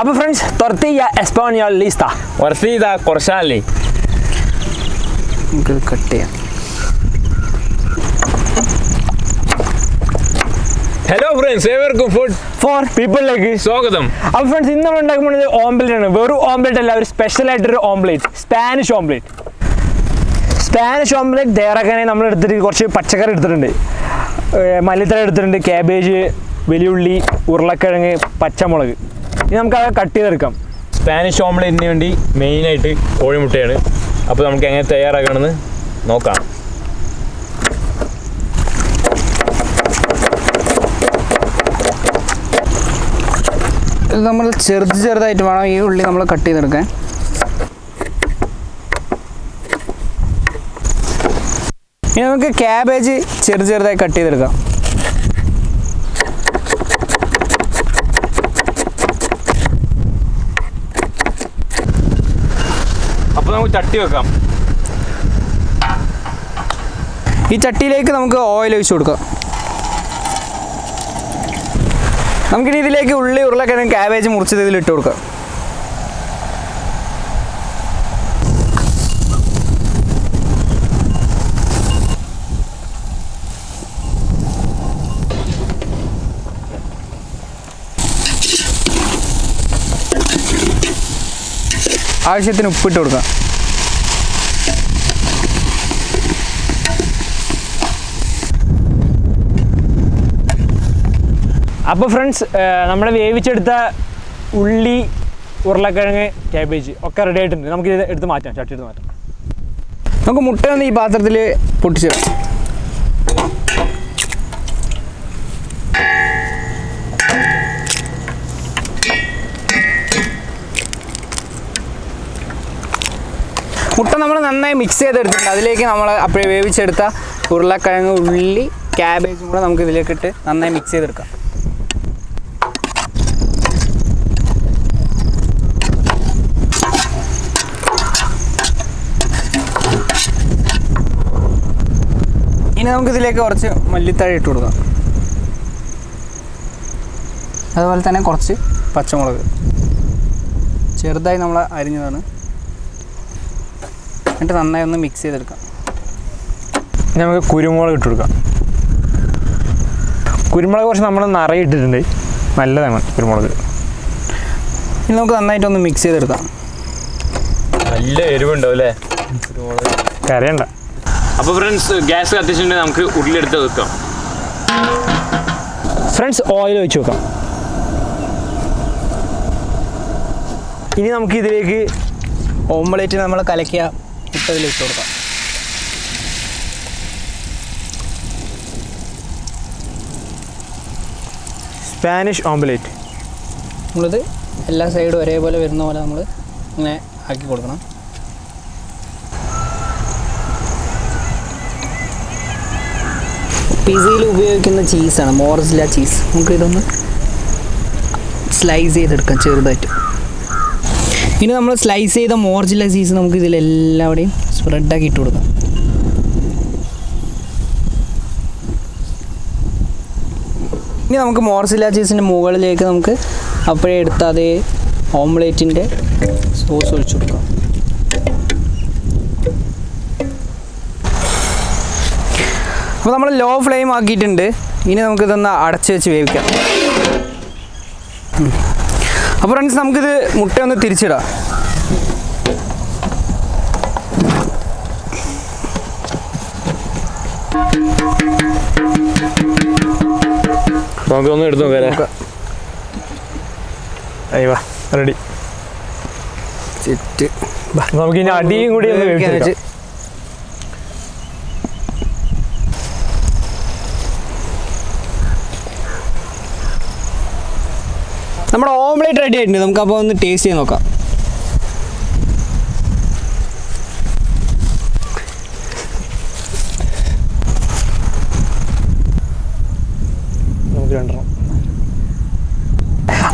അപ്പോൾ friends tortilla español lista. Orcida corsale. നമുക്ക് cut ചെയ്യാം. ഹലോ ഫ്രണ്ട്സ്, ഏവർക്കും ഫുഡ് ഫോർ പീപ്പിളിലേക്ക് സ്വാഗതം. അപ്പോൾ ഫ്രണ്ട്സ് ഇന്ന് നമ്മൾ ഉണ്ടാക്കാൻ പോകുന്നത് ഓംലെറ്റ് ആണ്. വെറും ഓംലെറ്റ് അല്ല, ഒരു സ്പെഷ്യൽ ആയിട്ടൊരു omelette, Spanish omelette. Spanish omelette തയ്യാറാക്കാനായി നമ്മൾ എടുത്തിട്ട് കുറച്ച് പച്ചക്കറി എടുത്തിട്ടുണ്ട്. മല്ലിത്തല എടുത്തിട്ടുണ്ട്, ക്യാബേജ്, വലിയുള്ളി, ഉരുളക്കിഴങ്ങ്, പച്ചമുളക്. ഇനി നമുക്ക് അത് കട്ട് ചെയ്തെടുക്കാം. സ്പാനിഷ് ഓംലെറ്റിന് വേണ്ടി മെയിനായിട്ട് കോഴിമുട്ടയാണ്. അപ്പോൾ നമുക്ക് എങ്ങനെ തയ്യാറാക്കണമെന്ന് നോക്കാം. ഇത് നമ്മൾ ചെറുതായിട്ട് വേണം ഈ ഉള്ളി നമ്മൾ കട്ട് ചെയ്തെടുക്കാൻ. ഇനി നമുക്ക് ക്യാബേജ് ചെറുതായി കട്ട് ചെയ്തെടുക്കാം. അപ്പോൾ നമുക്ക് ചട്ടി വെക്കാം. ഈ ചട്ടിയിലേക്ക് നമുക്ക് ഓയിൽ ഒഴിച്ച് കൊടുക്കാം. നമുക്കിനി ഇതിലേക്ക് ഉള്ളി, ഉരുളക്കിഴങ്ങ്, ക്യാബേജ് മുറിച്ചത് ഇതിലിട്ട് കൊടുക്കാം. ആവശ്യത്തിന് ഉപ്പിട്ട് കൊടുക്കാം. അപ്പോൾ ഫ്രണ്ട്സ്, നമ്മൾ വേവിച്ചെടുത്ത ഉള്ളി, ഉരുളക്കിഴങ്ങ്, ക്യാബേജ് ഒക്കെ റെഡി ആയിട്ടുണ്ട്. നമുക്ക് ഇത് എടുത്ത് മാറ്റാം, ചട്ടി എടുത്ത് മാറ്റാം. നമുക്ക് മുട്ടയൊന്ന് ഈ പാത്രത്തിൽ പൊട്ടിച്ചിടാം. മുട്ട നമ്മൾ നന്നായി മിക്സ് ചെയ്തെടുത്തിട്ടുണ്ട്. അതിലേക്ക് നമ്മൾ അപ്പോഴേ വേവിച്ചെടുത്ത ഉരുളക്കിഴങ്ങ്, ഉള്ളി, ക്യാബേജും കൂടെ നമുക്ക് ഇതിലേക്കിട്ട് നന്നായി മിക്സ് ചെയ്തെടുക്കാം. ഇനി നമുക്കിതിലേക്ക് കുറച്ച് മല്ലിത്തഴ ഇട്ട് കൊടുക്കാം. അതുപോലെ തന്നെ കുറച്ച് പച്ചമുളക് ചെറുതായി നമ്മൾ അരിഞ്ഞതാണ്. എന്നിട്ട് നന്നായി ഒന്ന് മിക്സ് ചെയ്തെടുക്കാം. നമുക്ക് കുരുമുളക് ഇട്ട് കൊടുക്കാം. കുരുമുളക് കുറച്ച് നമ്മൾ നിറയെ ഇട്ടിട്ടുണ്ട്, നല്ലതാണ് കുരുമുളക്. ഇനി നമുക്ക് നന്നായിട്ടൊന്ന് മിക്സ് ചെയ്തെടുക്കാം. നല്ല എരിവുണ്ടാവും അല്ലേ കുരുമുളക്? കരയണ്ട. അപ്പോൾ ഫ്രണ്ട്സ്, ഗ്യാസ് കത്തിച്ചിട്ടുണ്ടെങ്കിൽ നമുക്ക് ഉരുളിയെടുത്ത് വെക്കാം. ഫ്രണ്ട്സ്, ഓയിൽ ഒഴിച്ച് വെക്കാം. ഇനി നമുക്ക് ഇതിലേക്ക് ഓംലെറ്റ് നമ്മൾ കലക്കിയ മുട്ടയിലിട്ട് കൊടുക്കാം. സ്പാനിഷ് ഓംലെറ്റ് നമ്മളിത് എല്ലാ സൈഡും ഒരേപോലെ വരുന്ന പോലെ നമ്മൾ ഇങ്ങനെ ആക്കി കൊടുക്കണം. പിസയിൽ ഉപയോഗിക്കുന്ന ചീസാണ്, മോറസില്ല ചീസ്. നമുക്ക് ഇതൊന്ന് സ്ലൈസ് ചെയ്തെടുക്കാം ചെറുതായിട്ട്. ഇനി നമ്മൾ സ്ലൈസ് ചെയ്ത മോർജില്ല ചീസ് നമുക്ക് ഇതിലെല്ലാവിടെയും സ്പ്രെഡാക്കി ഇട്ട് കൊടുക്കാം. ഇനി നമുക്ക് മോർസില്ല ചീസിൻ്റെ മുകളിലേക്ക് നമുക്ക് അപ്പോഴേ എടുത്ത അതേ ഓംലെറ്റിൻ്റെ സോസ് ഒഴിച്ചു കൊടുക്കാം. അപ്പോൾ നമ്മൾ ലോ ഫ്ലെയിം ആക്കിയിട്ടുണ്ട്. ഇനി നമുക്കിതൊന്ന് അടച്ച് വെച്ച് വേവിക്കാം. അപ്പോൾ ഫ്രണ്ട്സ്, നമുക്കിത് മുട്ടയൊന്ന് തിരിച്ചിടാം. നമുക്കൊന്ന് എടുത്ത് നോക്കാം. അയ്യോ, റെഡി. സെറ്റ്. നമുക്ക് ഇനി അടിയും കൂടി ഒന്ന് വേവിച്ചെടുക്കാം. നമ്മുടെ ഓംലെറ്റ് റെഡി ആയിട്ടുണ്ട്. നമുക്കപ്പോൾ ഒന്ന് ടേസ്റ്റ് ചെയ്ത് നോക്കാം.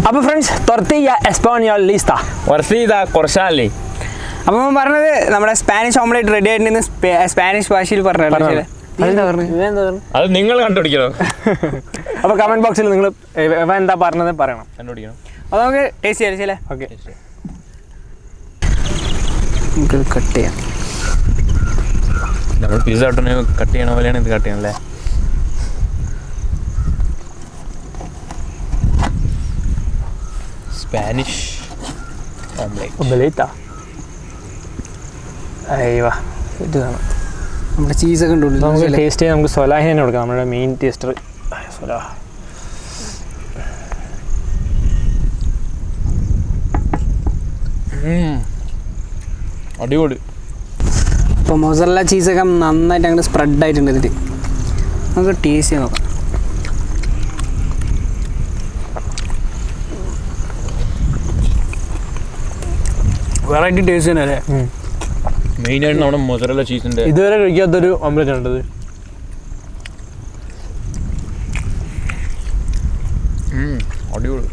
അപ്പോൾ friends, tortilla español lista. Orcida corsale. അപ്പോൾ നമ്മൾ പറഞ്ഞത് നമ്മുടെ സ്പാനിഷ് ഓംലെറ്റ് റെഡി ആയിട്ടുണ്ടെന്ന് സ്പാനിഷ് ഭാഷയിൽ പറഞ്ഞത്. അത് നിങ്ങൾ കണ്ടുപിടിക്കണം. അപ്പോൾ കമൻറ്റ് ബോക്സിൽ നിങ്ങൾ എന്താ പറഞ്ഞത് പറയണം. കണ്ടുപിടിക്കണം. അപ്പോൾ നമുക്ക് ടേസ്റ്റ് ചെയ്യാം ശരിയല്ലേ? ഓക്കെ. നമുക്കിത് കട്ട് ചെയ്യാം. നമ്മൾ പിസ്സ കട്ട് ചെയ്യണ പോലെയാണ് ഇത് കട്ട് ചെയ്യണല്ലേ? സ്പാനിഷ് ഓംലെറ്റാ. അയ്യോ ഇത് വേണം. നമ്മുടെ ചീസൊക്കെ ഉണ്ട് ഉള്ളിൽ. നമുക്ക് ടേസ്റ്റ് ചെയ്യാൻ നമുക്ക് സൊലാഹിനെ തന്നെ കൊടുക്കാം, നമ്മുടെ മെയിൻ ടേസ്റ്റർ സൊലാഹ. അടിപൊളി. അപ്പോൾ മൊസറല്ല ചീസൊക്കെ നന്നായിട്ട് അങ്ങോട്ട് സ്പ്രെഡ് ആയിട്ടുണ്ട് ഇതിൽ. നമുക്ക് ടേസ്റ്റ് ചെയ്യാൻ നോക്കാം. വെറൈറ്റി ടേസ്റ്റ് തന്നെ അല്ലേ? മെയിനായിട്ട് നമ്മുടെ മൊസറല്ല ചീസിൻ്റെ ഇതുവരെ കഴിക്കാത്തൊരു ഓംലെറ്റ് ഉണ്ടത്. അടിപൊളി.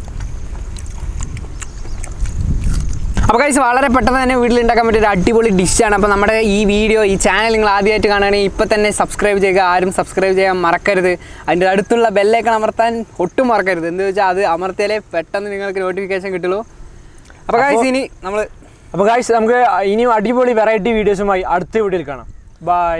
അപ്പോൾ ഗൈസ് വളരെ പെട്ടെന്ന് തന്നെ വീട്ടിൽ ഉണ്ടാക്കാൻ പറ്റിയ ഒരു അടിപൊളി ഡിഷാണ്. അപ്പോൾ നമ്മുടെ ഈ വീഡിയോ ഈ ചാനൽ നിങ്ങൾ ആദ്യമായിട്ട് കാണുകയാണെങ്കിൽ ഇപ്പോൾ തന്നെ സബ്സ്ക്രൈബ് ചെയ്യുക. ആരും സബ്സ്ക്രൈബ് ചെയ്യാൻ മറക്കരുത്. അതിൻ്റെ അടുത്തുള്ള ബെല്ലൈക്കൺ അമർത്താൻ ഒട്ടും മറക്കരുത്. എന്താ വെച്ചാൽ അത് അമർത്തിയാലേ പെട്ടെന്ന് നിങ്ങൾക്ക് നോട്ടിഫിക്കേഷൻ കിട്ടുള്ളൂ. അപ്പോൾ ഗൈസ് ഇനി നമ്മൾ അപ്പോൾ ഗൈസ് നമുക്ക് ഇനിയും അടിപൊളി വെറൈറ്റി വീഡിയോസുമായി അടുത്ത വീഡിയോയിൽ കാണാം. ബൈ.